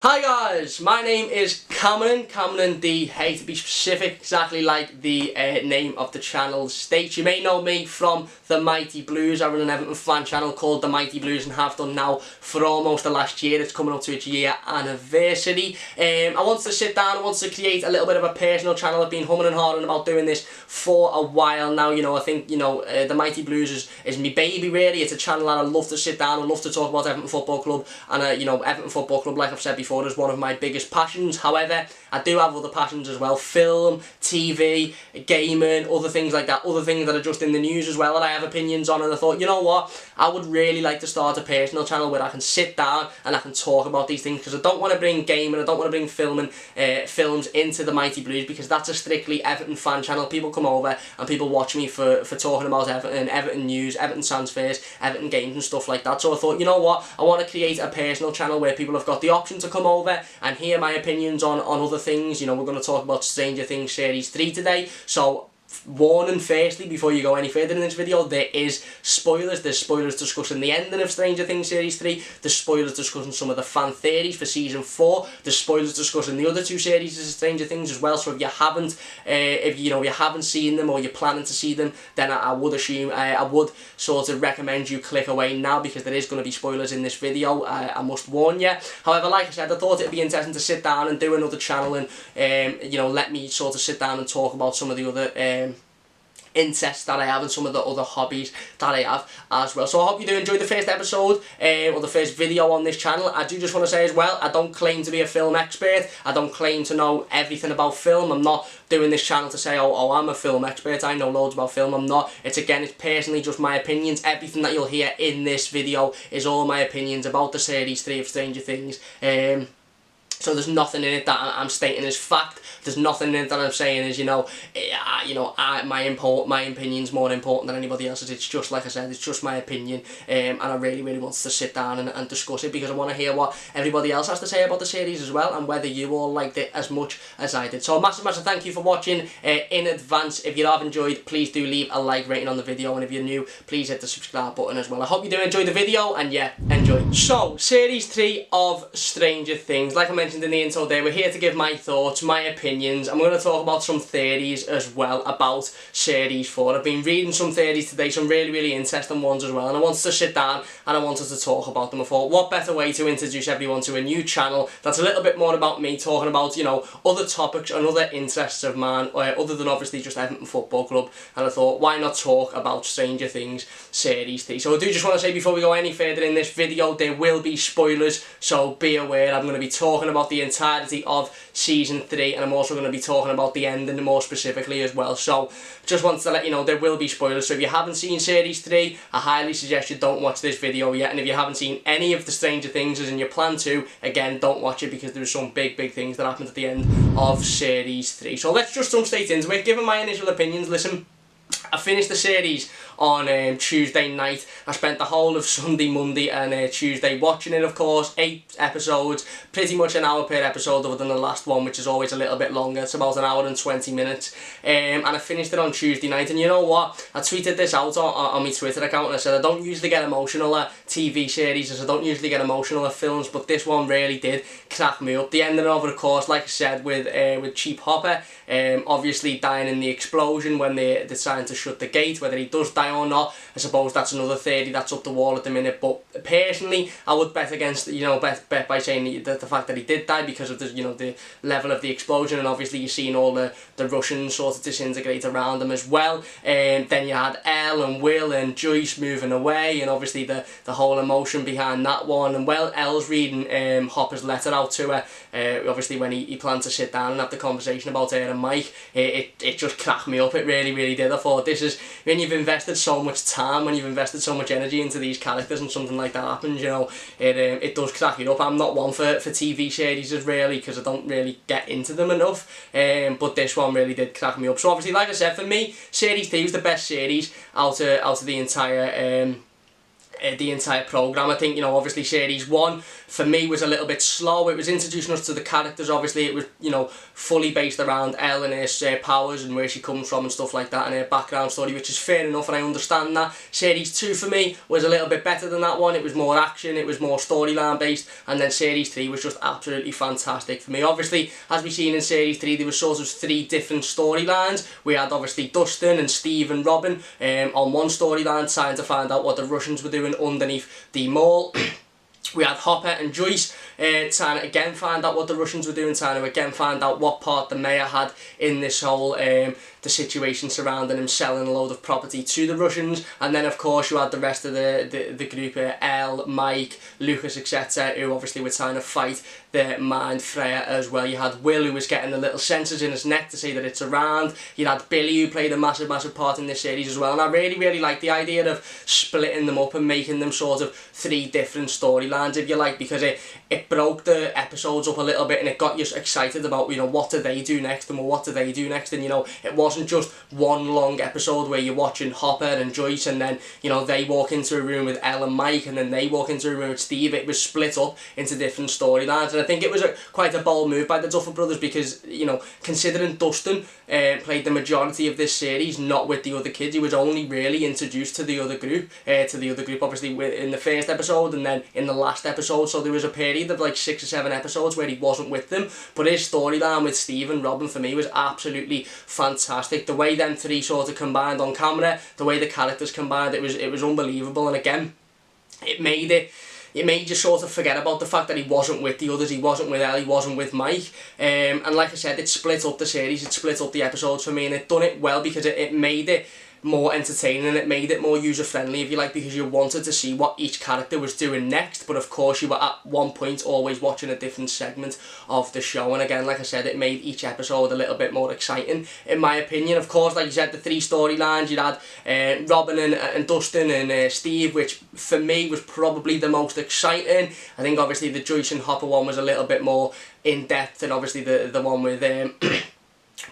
Hi guys, my name is CameronDHay to be specific, exactly like the name of the channel states. You may know me from the Mighty Blues. I run an Everton fan channel called the Mighty Blues and have done now for almost the last year. It's coming up to its year anniversary. I wanted to sit down, I wanted to create a little bit of a personal channel. I've been humming and hawing about doing this for a while now. I think, the Mighty Blues is my baby really. It's a channel that I love to sit down, I love to talk about Everton Football Club, and Everton Football Club, like I've said before, is one of my biggest passions. However, I do have other passions as well: film, TV, gaming, other things like that, other things that are just in the news as well that I have opinions on. And I thought, you know what, I would really like to start a personal channel where I can sit down and I can talk about these things, because I don't want to bring gaming, I don't want to bring films into the Mighty Blues, because that's a strictly Everton fan channel. People come over and people watch me for talking about Everton news, Everton transfers, Everton games and stuff like that. So I thought, you know what, I want to create a personal channel where people have got the option to come over and hear my opinions on other things. We're going to talk about Stranger Things Series 3 today, so warning firstly before you go any further in this video, there is spoilers. There's spoilers discussing the ending of Stranger Things Series 3, there's spoilers discussing some of the fan theories for Season 4, there's spoilers discussing the other two series of Stranger Things as well. So if you haven't you haven't seen them, or you're planning to see them, then I would sort of recommend you click away now, because there is going to be spoilers in this video. I must warn you. However, like I said, I thought it'd be interesting to sit down and do another channel and let me sort of sit down and talk about some of the other interests that I have and some of the other hobbies that I have as well. So I hope you do enjoy the first episode or the first video on this channel. I do just want to say as well, I don't claim to be a film expert. I don't claim to know everything about film. I'm not doing this channel to say, oh, I'm a film expert, I know loads about film. I'm not. It's personally just my opinions. Everything that you'll hear in this video is all my opinions about the Series 3 of Stranger Things. So there's nothing in it that I'm stating as fact. There's nothing in it that I'm saying is, my opinion's more important than anybody else's. It's just, like I said, it's just my opinion, and I really, really want to sit down and discuss it, because I want to hear what everybody else has to say about the series as well, and whether you all liked it as much as I did. So a massive, massive thank you for watching in advance. If you have enjoyed, please do leave a like rating on the video, and if you're new, please hit the subscribe button as well. I hope you do enjoy the video, and yeah, enjoy. So, Series 3 of Stranger Things. Like I mentioned in the intro there, we're here to give my thoughts, my opinions. I'm going to talk about some theories as well about Series 4. I've been reading some theories today, some really, really interesting ones as well, and I wanted to sit down and I wanted to talk about them. I thought, what better way to introduce everyone to a new channel that's a little bit more about me, talking about, other topics and other interests of mine, other than obviously just Everton Football Club. And I thought, why not talk about Stranger Things Series 3. So I do just want to say, before we go any further in this video, there will be spoilers, so be aware. I'm going to be talking about the entirety of Season 3, and I'm also going to be talking about the ending more specifically as well. So just wanted to let you know there will be spoilers. So if you haven't seen Series 3, I highly suggest you don't watch this video yet. And if you haven't seen any of the Stranger Things and you plan to, again, don't watch it, because there's some big, big things that happened at the end of Series 3. So let's just jump straight into it. Given my initial opinions, listen, I finished the series on Tuesday night. I spent the whole of Sunday, Monday and Tuesday watching it, of course. 8 episodes, pretty much an hour per episode, other than the last one, which is always a little bit longer. It's about an hour and 20 minutes. And I finished it on Tuesday night, and you know what? I tweeted this out on my Twitter account, and I said I don't usually get emotional at TV series, as I don't usually get emotional at films, but this one really did crack me up. The ending of it, of course, like I said, with Chief Hopper, obviously dying in the explosion when they're trying to shut the gate. Whether he does die or not, I suppose that's another theory that's up the wall at the minute. But personally, I would bet against, bet by saying the fact that he did die, because of the, the level of the explosion, and obviously you're seeing all the Russians sort of disintegrate around him as well. Then you had Elle and Will and Joyce moving away, and obviously the whole emotion behind that one. And well, Elle's reading Hopper's letter out to her, obviously when he planned to sit down and have the conversation about her and Mike. It just cracked me up. It really, really did. I thought, this is, when you've invested so much time, when you've invested so much energy into these characters, and something like that happens, it does crack you up. I'm not one for TV series really, because I don't really get into them enough, but this one really did crack me up. So obviously, like I said, for me, Series 3 was the best series out of the entire the entire programme. I think, you know, obviously series 1 for me was a little bit slow. It was introducing us to the characters. Obviously it was, you know, fully based around Elle and her powers and where she comes from and stuff like that, and her background story, which is fair enough, and I understand that. Series 2 for me was a little bit better than that one. It was more action, it was more storyline based, and then series 3 was just absolutely fantastic for me. Obviously, as we've seen in series 3, there was sort of 3 different storylines. We had obviously Dustin and Steve and Robin on one storyline trying to find out what the Russians were doing underneath the mall. We had Hopper and Joyce trying to again find out what the Russians were doing, trying to again find out what part the mayor had in this whole the situation surrounding him selling a load of property to the Russians. And then of course you had the rest of the group, Elle, Mike, Lucas, etc., who obviously were trying to fight the Mind Freya as well. You had Will, who was getting the little sensors in his neck to say that it's around. You had Billy, who played a massive part in this series as well. And I really like the idea of splitting them up and making them sort of 3 different storylines, if you like, because it broke the episodes up a little bit and it got you excited about, you know, what do they do next and what do they do next. And, you know, it wasn't just one long episode where you're watching Hopper and Joyce and then, you know, they walk into a room with Elle and Mike and then they walk into a room with Steve. It was split up into different storylines, and I think it was quite a bold move by the Duffer Brothers because, you know, considering Dustin played the majority of this series not with the other kids, he was only really introduced to the other group obviously in the first episode and then in the last episode, so there was a period of like 6 or 7 episodes where he wasn't with them. But his storyline with Steve and Robin for me was absolutely fantastic. The way them 3 sort of combined on camera, the way the characters combined, it was unbelievable. And again, it made you sort of forget about the fact that he wasn't with the others, he wasn't with Elle, he wasn't with Mike. And like I said, it split up the series, it split up the episodes for me, and it done it well because it made it more entertaining and it made it more user friendly, if you like, because you wanted to see what each character was doing next, but of course you were at one point always watching a different segment of the show. And again, like I said, it made each episode a little bit more exciting in my opinion. Of course, like you said, the 3 storylines, you had Robin and Dustin and Steve, which for me was probably the most exciting. I think obviously the Joyce and Hopper one was a little bit more in depth, and obviously the one with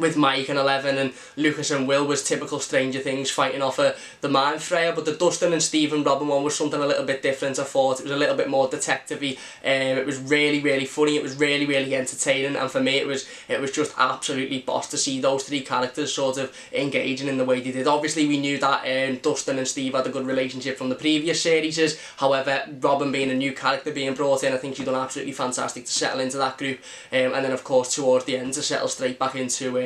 with Mike and Eleven and Lucas and Will was typical Stranger Things fighting off the Mind Freya. But the Dustin and Steve and Robin one was something a little bit different. I thought it was a little bit more detective-y. It was really funny, it was really entertaining, and for me it was just absolutely boss to see those 3 characters sort of engaging in the way they did. Obviously we knew that Dustin and Steve had a good relationship from the previous series, however Robin being a new character being brought in, I think she's done absolutely fantastic to settle into that group, and then of course towards the end to settle straight back into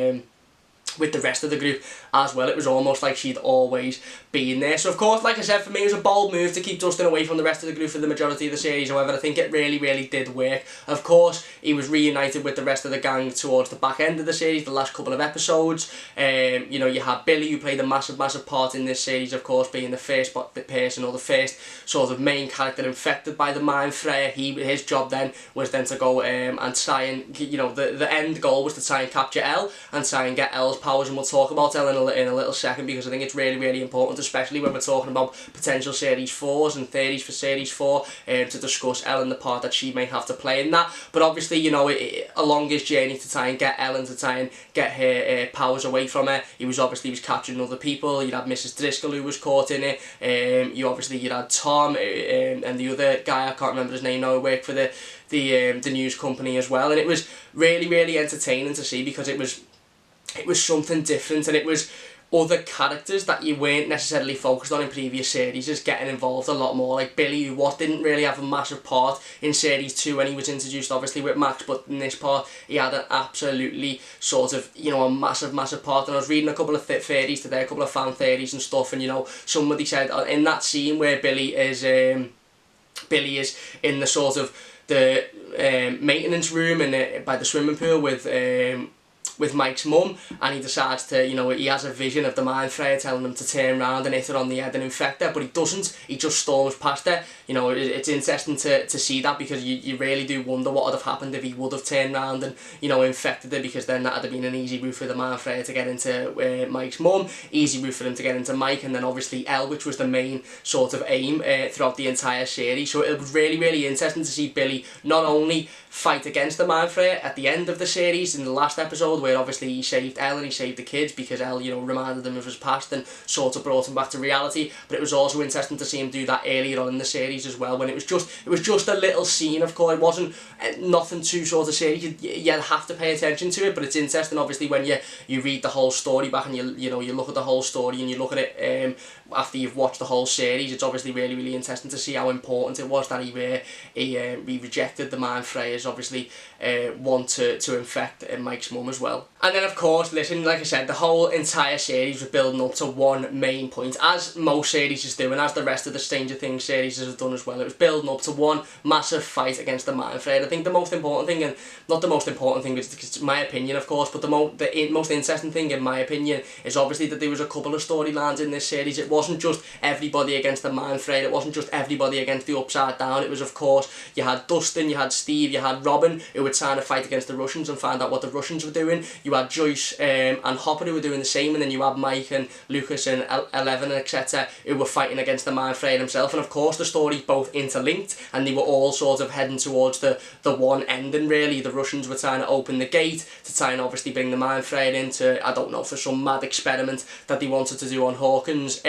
with the rest of the group as well. It was almost like she'd always been there. So of course, like I said, for me it was a bold move to keep Dustin away from the rest of the group for the majority of the series. However, I think it really did work. Of course, he was reunited with the rest of the gang towards the back end of the series, the last couple of episodes. You know, you had Billy, who played a massive part in this series, of course, being the first person or the first sort of main character infected by the Mind Freya. His job then was then to go and try and, you know, the end goal was to try and capture Elle and try and get Elle's powers, and we'll talk about Elle in a little second, because I think it's really important, especially when we're talking about potential series 4s and theories for series 4, to discuss Elle and the part that she may have to play in that. But obviously, you know, along his journey to try and get Ellen to try and get her powers away from her, he was capturing other people. You had Mrs. Driscoll, who was caught in it. You had Tom and the other guy, I can't remember his name now, who worked for the news company as well. And it was really entertaining to see, because it was something different, and it was other characters that you weren't necessarily focused on in previous series just getting involved a lot more, like Billy, who didn't really have a massive part in series 2 when he was introduced obviously with Max, but in this part he had an absolutely sort of, you know, a massive part. And I was reading a couple of theories today, a couple of fan theories and stuff, and you know, somebody said in that scene where Billy is in the sort of the maintenance room and by the swimming pool with Mike's mum, and he decides to, you know, he has a vision of the Mind Freya telling him to turn around and hit her on the head and infect her, but he doesn't, he just storms past her. You know, it's interesting to see that, because you really do wonder what would have happened if he would have turned around and, you know, infected her, because then that would have been an easy route for the Mind Freya to get into Mike's mum, easy route for him to get into Mike, and then obviously Elle, which was the main sort of aim throughout the entire series. So it was really interesting to see Billy not only fight against the Mind Freya at the end of the series in the last episode, episode where obviously he saved Elle and he saved the kids because Elle, you know, reminded him of his past and sort of brought him back to reality. But it was also interesting to see him do that earlier on in the series as well, when it was just a little scene. Of course, it wasn't nothing too sort of serious. You have to pay attention to it, but it's interesting obviously when you read the whole story back and you look at the whole story and you look at it after you've watched the whole series. It's obviously really, really interesting to see how important it was that he rejected the mind frayers, obviously want to infect Mike's mum as well. And then of course, listen, like I said, the whole entire series was building up to one main point, as most series is doing, as the rest of the Stranger Things series have done as well. It was building up to one massive fight against the mind frayer. I think the most important thing, and not the most important thing, it's my opinion of course, but the most interesting thing in my opinion is obviously that there was a couple of storylines in this series. It wasn't just everybody against the mind frayer, it wasn't just everybody against the Upside Down. It was of course, you had Dustin, you had Steve, you had Robin, who were trying to fight against the Russians and find out what the Russians were doing. You had Joyce and Hopper, who were doing the same, and then you had Mike and Lucas and Eleven, etc., who were fighting against the mind frayer himself. And of course the stories both interlinked, and they were all sort of heading towards the one ending really. The Russians were trying to open the gate to try and obviously bring the mind frayer into, I don't know, for some mad experiment that they wanted to do on Hawkins.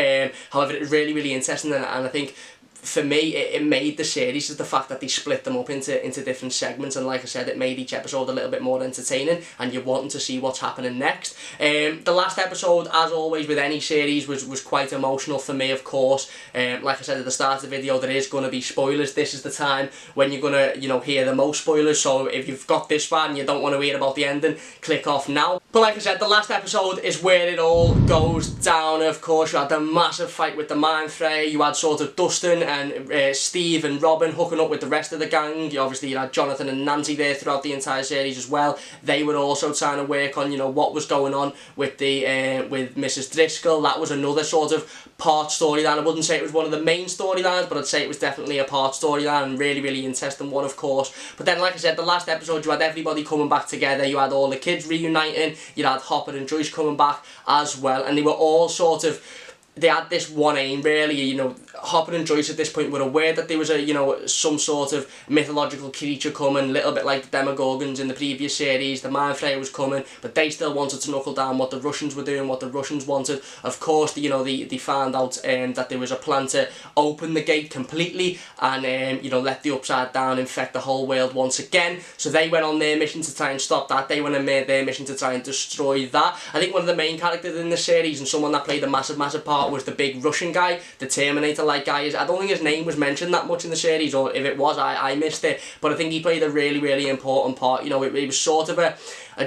However, it was really, really interesting, and I think for me, it made the series is the fact that they split them up into different segments, and like I said, it made each episode a little bit more entertaining, and you're wanting to see what's happening next. The last episode, as always with any series, was quite emotional for me, of course. Like I said at the start of the video, there is going to be spoilers. This is the time when you're going to, you know, hear the most spoilers, so if you've got this far and you don't want to hear about the ending, click off now. But like I said, the last episode is where it all goes down. Of course, you had the massive fight with the mind frayer. You had sort of Dustin and Steve and Robin hooking up with the rest of the gang. Obviously you had Jonathan and Nancy there throughout the entire series as well. They were also trying to work on, you know, what was going on with the with Mrs. Driscoll. That was another sort of part storyline. I wouldn't say it was one of the main storylines, but I'd say it was definitely a part storyline, and really, really interesting one, of course. But then, like I said, the last episode, you had everybody coming back together. You had all the kids reuniting. You had Hopper and Joyce coming back as well, and they were all sort of, they had this one aim really. You know, Hopper and Joyce at this point were aware that there was a, you know, some sort of mythological creature coming, a little bit like the Demogorgons in the previous series. The mind frayer was coming, but they still wanted to knuckle down what the Russians were doing, what the Russians wanted. Of course, you know, they found out that there was a plan to open the gate completely and, you know, let the Upside Down infect the whole world once again. So they went on their mission to try and stop that. They went on their mission to try and destroy that. I think one of the main characters in the series, and someone that played a massive part, was the big Russian guy, the Terminator-like guy. I don't think his name was mentioned that much in the series, or if it was, I missed it. But I think he played a really, really important part. You know, it was sort of a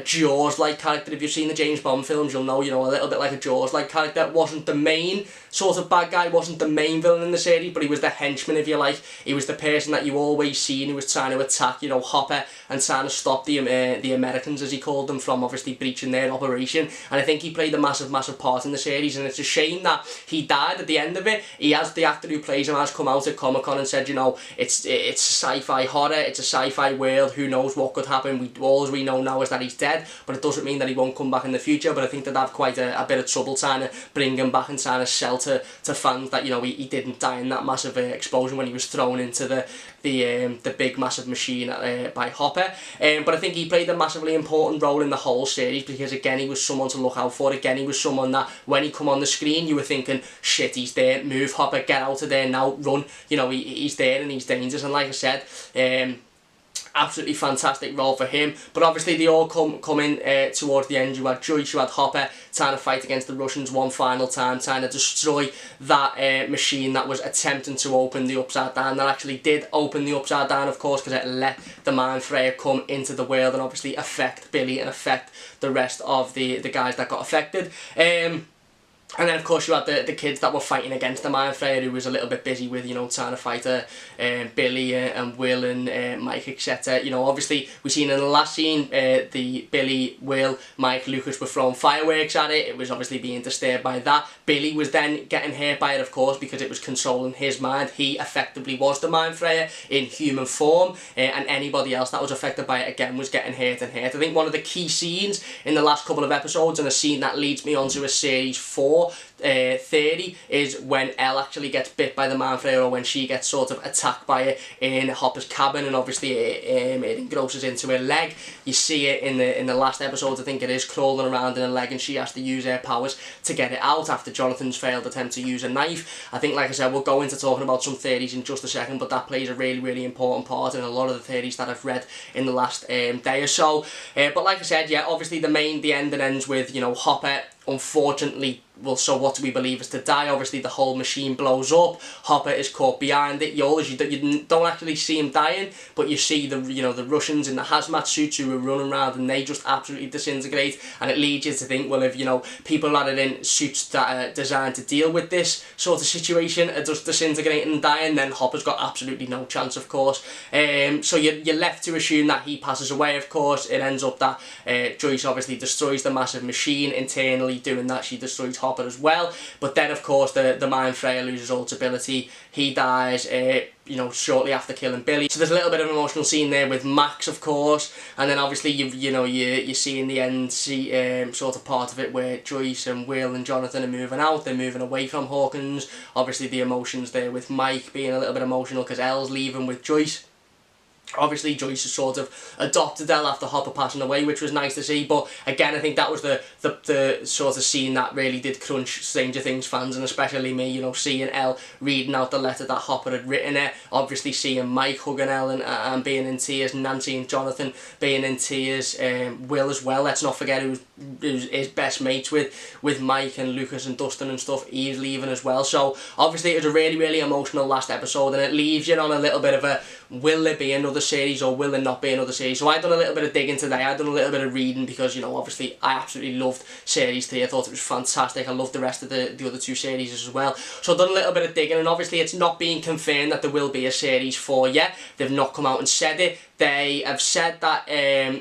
Jaws-like character. If you've seen the James Bond films, you'll know, you know, a little bit like a Jaws-like character. Wasn't the main sort of bad guy, wasn't the main villain in the series, but he was the henchman, if you like. He was the person that you always seen who was trying to attack, you know, Hopper, and trying to stop the Americans, as he called them, from obviously breaching their operation. And I think he played a massive part in the series, and it's a shame that he died at the end of it. He has, the actor who plays him has come out at Comic-Con and said, you know, it's sci-fi horror, it's a sci-fi world, who knows what could happen. All we know now is that he's dead, but it doesn't mean that he won't come back in the future. But I think they'd have quite a bit of trouble trying to bring him back and trying to sell to fans that, you know, he didn't die in that massive explosion when he was thrown into the big massive machine by Hopper. But I think he played a massively important role in the whole series, because again, he was someone to look out for. Again, he was someone that when he come on the screen, you were thinking, shit, he's there, move Hopper, get out of there now, run. You know, he's there and he's dangerous. And like I said, absolutely fantastic role for him. But obviously they all come in towards the end. You had Joyce, you had Hopper trying to fight against the Russians one final time, trying to destroy that machine that was attempting to open the Upside Down. That actually did open the Upside Down, of course, because it let the mind frayer come into the world and obviously affect Billy and affect the rest of the guys that got affected. And then of course you had the kids that were fighting against the mind frayer, who was a little bit busy with, you know, trying to fight Billy and Will and Mike, etc. You know, obviously we seen in the last scene the Billy, Will, Mike, Lucas were throwing fireworks at it. It was obviously being disturbed by that. Billy was then getting hurt by it, of course, because it was controlling his mind. He effectively was the mind frayer in human form, and anybody else that was affected by it again was getting hurt and hurt. I think one of the key scenes in the last couple of episodes, and a scene that leads me on to a series 4, more theory is when Elle actually gets bit by the mind flayer, or when she gets sort of attacked by it in Hopper's cabin, and obviously it engrosses into her leg. You see it in the last episode, I think it is, crawling around in her leg, and she has to use her powers to get it out after Jonathan's failed attempt to use a knife. I think, like I said, we'll go into talking about some theories in just a second, but that plays a really, really important part in a lot of the theories that I've read in the last day or so. But like I said, yeah, obviously the ending ends with, you know, Hopper unfortunately, well, so what do we believe is to die. Obviously the whole machine blows up, Hopper is caught behind it. You don't actually see him dying, but you see the, you know, the Russians in the hazmat suits who are running around, and they just absolutely disintegrate, and it leads you to think, well, if, you know, people that are in suits that are designed to deal with this sort of situation are just disintegrating and dying, then Hopper's got absolutely no chance, of course. So you're left to assume that he passes away, of course. It ends up that Joyce obviously destroys the massive machine internally. Doing that, she destroys Hopper as well, but then of course the mind flayer loses all its ability. He dies you know, shortly after killing Billy. So there's a little bit of an emotional scene there with Max, of course, and then obviously you see in the end sort of part of it where Joyce and Will and Jonathan are moving out. They're moving away from Hawkins. Obviously the emotions there with Mike being a little bit emotional because Elle's leaving with Joyce. Obviously Joyce has sort of adopted Elle after Hopper passing away, which was nice to see, but again I think that was the sort of scene that really did crunch Stranger Things fans, and especially me, you know, seeing Elle reading out the letter that Hopper had written her, obviously seeing Mike hugging Elle and being in tears, Nancy and Jonathan being in tears, Will as well, let's not forget who's his best mates with Mike and Lucas and Dustin and stuff, he's leaving as well. So obviously it was a really, really emotional last episode, and it leaves you on a little bit of a, will there be another series or will there not be another series? So I've done a little bit of digging today, I've done a little bit of reading, because, you know, obviously I absolutely loved series 3, I thought it was fantastic, I loved the rest of the other 2 series as well. So I've done a little bit of digging, and obviously it's not being confirmed that there will be a series 4 yet. They've not come out and said it. They have said that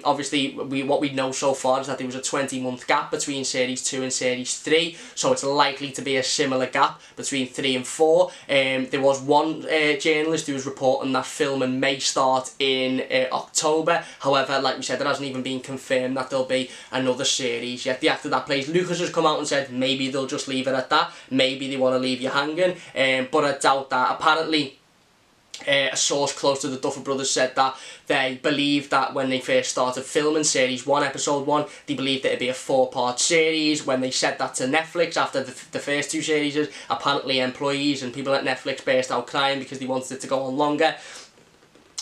obviously what we know so far is that there was a 20-month gap between series 2 and series 3, so it's likely to be a similar gap between 3 and 4. There was one journalist who was reporting that filming may start in October. However, like we said, it hasn't even been confirmed that there'll be another series yet. The actor that plays Lucas has come out and said maybe they'll just leave it at that, maybe they want to leave you hanging, but I doubt that. Apparently a source close to the Duffer Brothers said that they believed that when they first started filming series 1, episode 1, they believed that it'd be a 4-part series. When they said that to Netflix after the first 2 series, apparently employees and people at Netflix burst out crying because they wanted it to go on longer.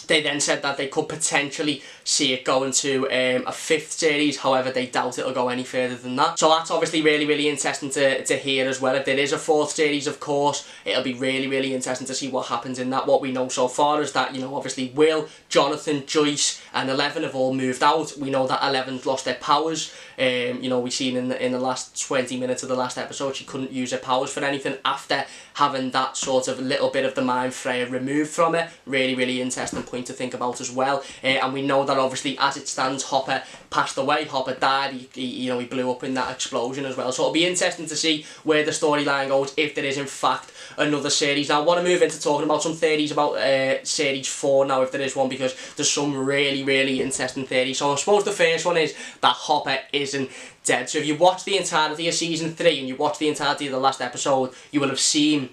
They then said that they could potentially see it go into a 5th series, however they doubt it'll go any further than that. So that's obviously really, really interesting to hear as well. If there is a 4th series, of course, it'll be really, really interesting to see what happens in that. What we know so far is that, you know, obviously Will, Jonathan, Joyce and Eleven have all moved out. We know that Eleven's lost their powers. You know, we've seen in the last 20 minutes of the last episode she couldn't use her powers for anything after having that sort of little bit of the mind flayer removed from her. Really, really interesting point to think about as well. And we know that obviously as it stands, Hopper passed away, Hopper died, he blew up in that explosion as well. So it'll be interesting to see where the storyline goes, if there is in fact another series. Now I want to move into talking about some theories about series 4 now, if there is one, because there's some really, really interesting theories. So I suppose the first one is that Hopper isn't dead. So if you watch the entirety of season 3 and you watch the entirety of the last episode, you will have seen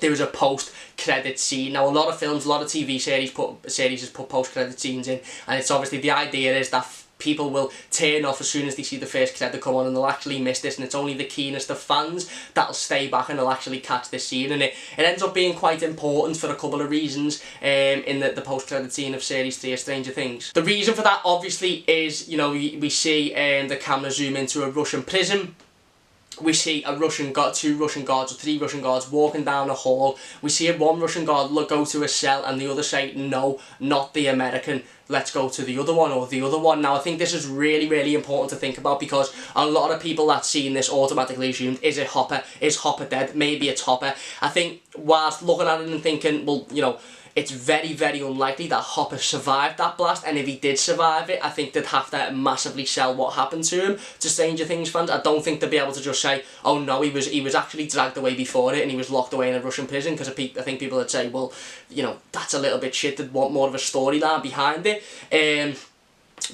there was a post-credit scene. Now a lot of films, a lot of TV series put post-credit scenes in, and it's obviously the idea is that people will turn off as soon as they see the first credit come on, and they'll actually miss this, and it's only the keenest of fans that'll stay back and they'll actually catch this scene. And it ends up being quite important for a couple of reasons in the post-credit scene of series 3 of Stranger Things. The reason for that obviously is, you know, we see the camera zoom into a Russian prison. We see a Russian guard, 2 Russian guards or 3 Russian guards walking down a hall. We see one Russian guard go to a cell and the other say, no, not the American, let's go to the other one, or the other one. Now I think this is really, really important to think about, because a lot of people that seen this automatically assumed, is it Hopper? Is Hopper dead? Maybe it's Hopper. I think whilst looking at it and thinking, well, you know, it's very, very unlikely that Hopper survived that blast, and if he did survive it, I think they'd have to massively sell what happened to him to Stranger Things fans. I don't think they'd be able to just say, oh no, he was actually dragged away before it and he was locked away in a Russian prison, because I think people would say, well, you know, that's a little bit shit, they'd want more of a storyline behind it.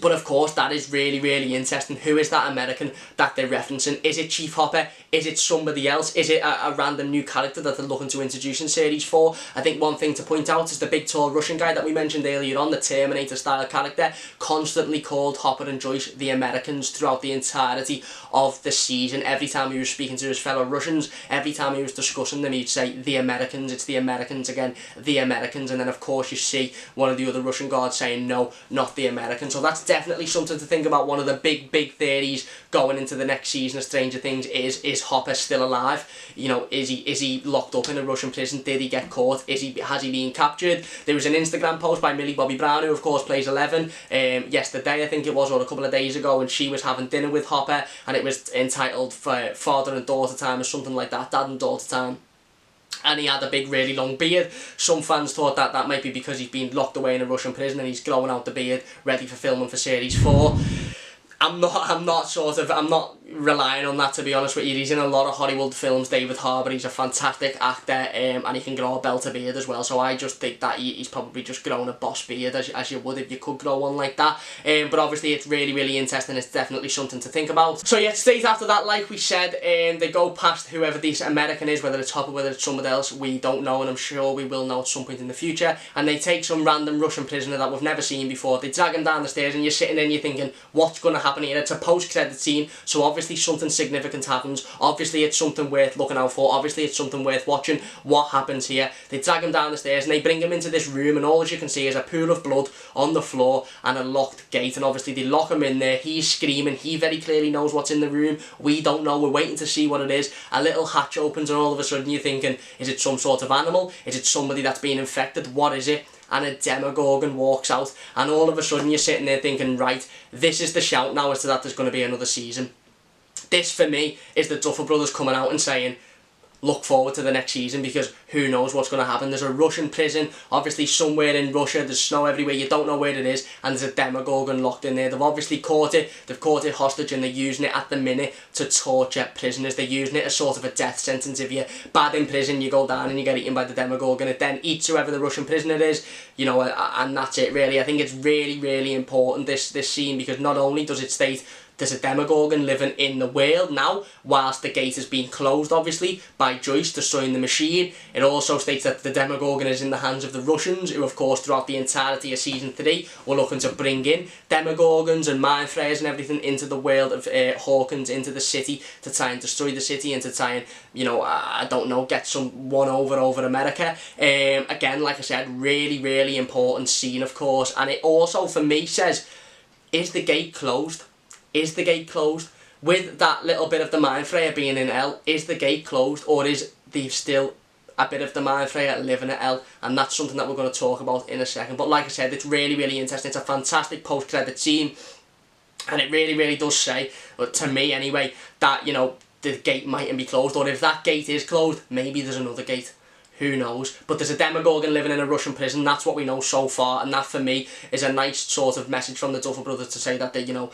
But of course, that is really, really interesting. Who is that American that they're referencing? Is it Chief Hopper? Is it somebody else? Is it a random new character that they're looking to introduce in Series 4? I think one thing to point out is the big tall Russian guy that we mentioned earlier on, the Terminator style character, constantly called Hopper and Joyce the Americans throughout the entirety of the season. Every time he was speaking to his fellow Russians, every time he was discussing them, he'd say, the Americans, it's the Americans again, the Americans. And then of course you see one of the other Russian guards saying, no, not the Americans. So that's definitely something to think about. One of the big theories going into the next season of Stranger Things is Hopper still alive? You know, is he locked up in a Russian prison? Did he get caught? Has he been captured? There was an Instagram post by Millie Bobby Brown, who of course plays Eleven, yesterday I think it was, or a couple of days ago, and she was having dinner with Hopper, and it was entitled Father and Daughter Time or something like that, Dad and Daughter Time. And he had a big, really long beard. Some fans thought that that might be because he's been locked away in a Russian prison and he's growing out the beard, ready for filming for Series 4. I'm not relying on that, to be honest with you. He's in a lot of Hollywood films, David Harbour. He's a fantastic actor, and he can grow a belt of beard as well. So I just think that he's probably just grown a boss beard, as you would if you could grow one like that. But obviously it's really, really interesting. It's definitely something to think about. So yeah, straight after that, like we said, they go past whoever this American is, whether it's Hopper, whether it's somebody else, we don't know, and I'm sure we will know at some point in the future. And they take some random Russian prisoner that we've never seen before. They drag him down the stairs, and you're sitting there and you're thinking, what's going to happen here? It's a post-credit scene, so obviously something significant happens. Obviously it's something worth looking out for. Obviously it's something worth watching. What happens here? They drag him down the stairs and they bring him into this room, and all you can see is a pool of blood on the floor and a locked gate, and obviously they lock him in there. He's screaming. He very clearly knows what's in the room. We don't know. We're waiting to see what it is. A little hatch opens, and all of a sudden you're thinking, is it some sort of animal? Is it somebody that's been infected? What is it? And a Demogorgon walks out, and all of a sudden you're sitting there thinking, right, this is the shout now as to that there's going to be another season. This, for me, is the Duffer Brothers coming out and saying, look forward to the next season, because who knows what's going to happen. There's a Russian prison, obviously somewhere in Russia, there's snow everywhere, you don't know where it is, and there's a Demogorgon locked in there. They've obviously caught it hostage, and they're using it at the minute to torture prisoners. They're using it as sort of a death sentence. If you're bad in prison, you go down and you get eaten by the Demogorgon. It then eats whoever the Russian prisoner is, you know, and that's it really. I think it's really, really important, this scene, because not only does it state there's a Demogorgon living in the world now, whilst the gate is being closed, obviously, by Joyce destroying the machine. It also states that the Demogorgon is in the hands of the Russians, who, of course, throughout the entirety of Season 3, were looking to bring in Demogorgons and Mind Flayers and everything into the world of Hawkins, into the city, to try and destroy the city and to try and, you know, I don't know, get some one over America. Again, like I said, really, really important scene, of course. And it also, for me, says, is the gate closed? Is the gate closed? With that little bit of the Mind Flayer being in L, is the gate closed, or is there still a bit of the Mind Flayer living at L? And that's something that we're going to talk about in a second. But like I said, it's really, really interesting. It's a fantastic post-credit scene, and it really, really does say, to me anyway, that, you know, the gate mightn't be closed, or if that gate is closed, maybe there's another gate. Who knows? But there's a Demogorgon living in a Russian prison. That's what we know so far, and that for me is a nice sort of message from the Duffer Brothers to say that they, you know,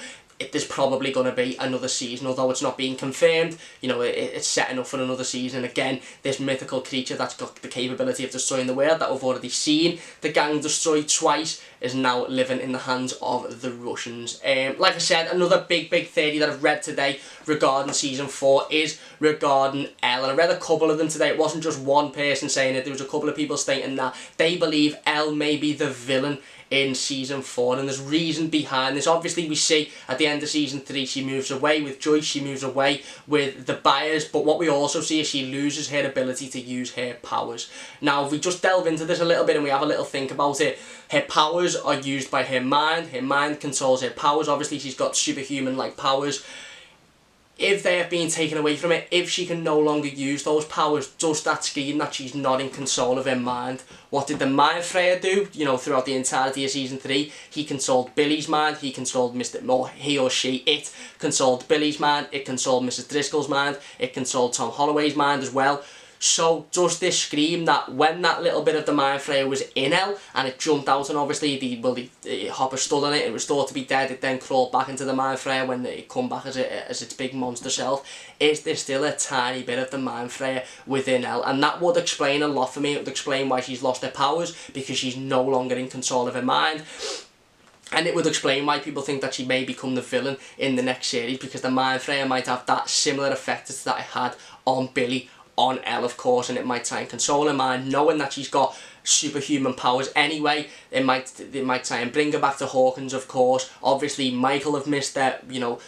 there's probably going to be another season, although it's not being confirmed. You know, it's setting up for another season. Again, this mythical creature that's got the capability of destroying the world, that we've already seen the gang destroy twice, is now living in the hands of the Russians. Like I said, another big theory that I've read today regarding Season 4 is regarding Elle. And I read a couple of them today. It wasn't just one person saying it. There was a couple of people stating that they believe Elle may be the villain in Season 4, and there's reason behind this. Obviously we see at the end of Season 3 she moves away with Joyce, she moves away with the buyers, but what we also see is she loses her ability to use her powers. Now if we just delve into this a little bit and we have a little think about it, her powers are used by her mind controls her powers. Obviously she's got superhuman like powers. If they have been taken away from her, if she can no longer use those powers, does that scream that she's not in control of her mind? What did the Mind Flayer do, you know, throughout the entirety of Season 3? He controlled Billy's mind, he controlled he or she, it controlled Billy's mind, it controlled Mrs. Driscoll's mind, it controlled Tom Holloway's mind as well. So does this scream that when that little bit of the Mind Flayer was in Elle and it jumped out, and obviously the Hopper stood on it, it was thought to be dead, it then crawled back into the Mind Flayer when it come back as its big monster self, is there still a tiny bit of the Mind Flayer within Elle? And that would explain a lot for me. It would explain why she's lost her powers, because she's no longer in control of her mind. And it would explain why people think that she may become the villain in the next series, because the mind flayer might have that similar effect as that it had on Billy on Elle, of course, and it might try and console her mind, knowing that she's got superhuman powers anyway. It might try and bring her back to Hawkins, of course. Obviously, Michael have missed her, you know,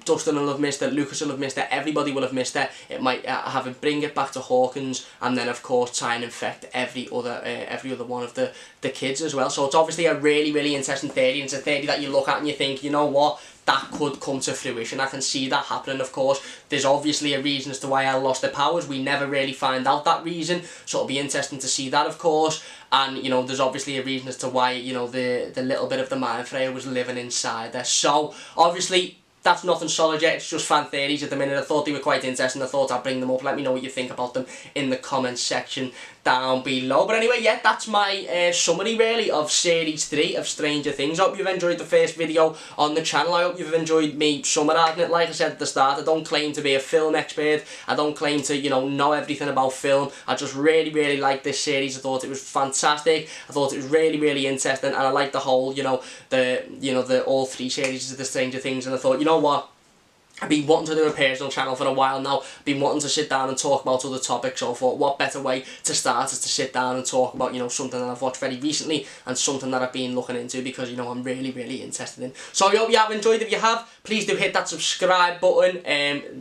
Dustin will have missed her, Lucas will have missed her, everybody will have missed her. It might have him bring it back to Hawkins, and then of course try and infect every other one of the kids as well. So it's obviously a really interesting theory, and it's a theory that you look at and you think, you know what, that could come to fruition. I can see that happening, of course. There's obviously a reason as to why Elle lost her powers. We never really find out that reason, so it'll be interesting to see that, of course. And, you know, there's obviously a reason as to why, you know, the little bit of the mind flayer was living inside there. So, obviously, that's nothing solid yet, it's just fan theories at the minute. I thought they were quite interesting, I thought I'd bring them up. Let me know what you think about them in the comments section down below. But anyway, yeah, that's my summary really of Series 3 of Stranger Things. I hope you've enjoyed the first video on the channel. I hope you've enjoyed me summarising it. Like I said at the start, I don't claim to be a film expert. I don't claim to, you know everything about film. I just really like this series. I thought it was fantastic. I thought it was really interesting, and I like the whole, the all three series of the Stranger Things. And I thought, you know what, I've been wanting to do a personal channel for a while now, been wanting to sit down and talk about other topics, so I thought what better way to start is to sit down and talk about, you know, something that I've watched very recently and something that I've been looking into, because, you know, I'm really interested in. So I hope you have enjoyed. If you have, please do hit that subscribe button.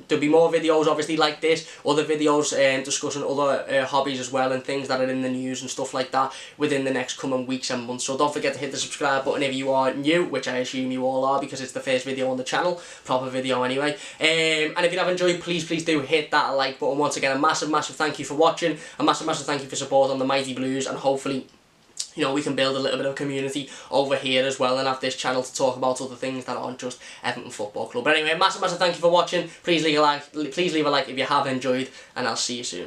There'll be more videos obviously like this, other videos discussing other hobbies as well, and things that are in the news and stuff like that within the next coming weeks and months. So don't forget to hit the subscribe button if you are new, which I assume you all are because it's the first video on the channel, proper video anyway. And if you have enjoyed, please do hit that like button. Once again, a massive thank you for watching, a massive thank you for support on the Mighty Blues, and hopefully, you know, we can build a little bit of a community over here as well, and have this channel to talk about other things that aren't just Everton Football Club. But anyway, massive thank you for watching. Please leave a like if you have enjoyed, and I'll see you soon.